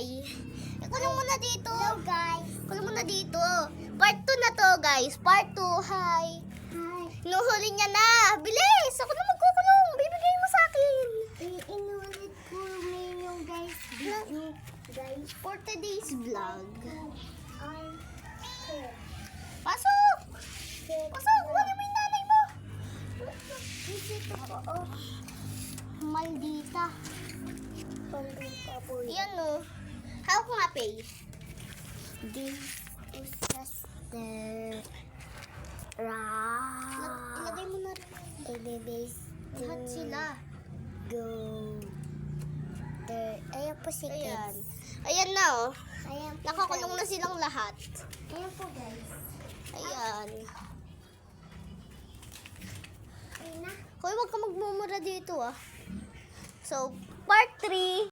Hi. Kulong muna dito. Hello guys. Kulong muna dito. Part 2 na to, guys. Part 2. Hi. Hi. Inuhuli niya na. Bilis! Ako na magkukulong. Bibigay mo sa akin. Inulit ko yung guys video. Guys. For today's vlog. Ay. Pasok! Pasok! Wala mo yung nanay mo. Dito ko. Oh. Maldita. Pandita po. Yan o. Hawak ko nga, Pay. This is just the Ilagay mo na rin. Everybody's Lahat sila. go there. Ayan po si Ayan. kids. Ayan na o. Ayan po. Nakakulong na silang lahat. Ayan po guys. Ayan. Ayan na. Hoy, wag ka magmumura dito ah. So, part 3.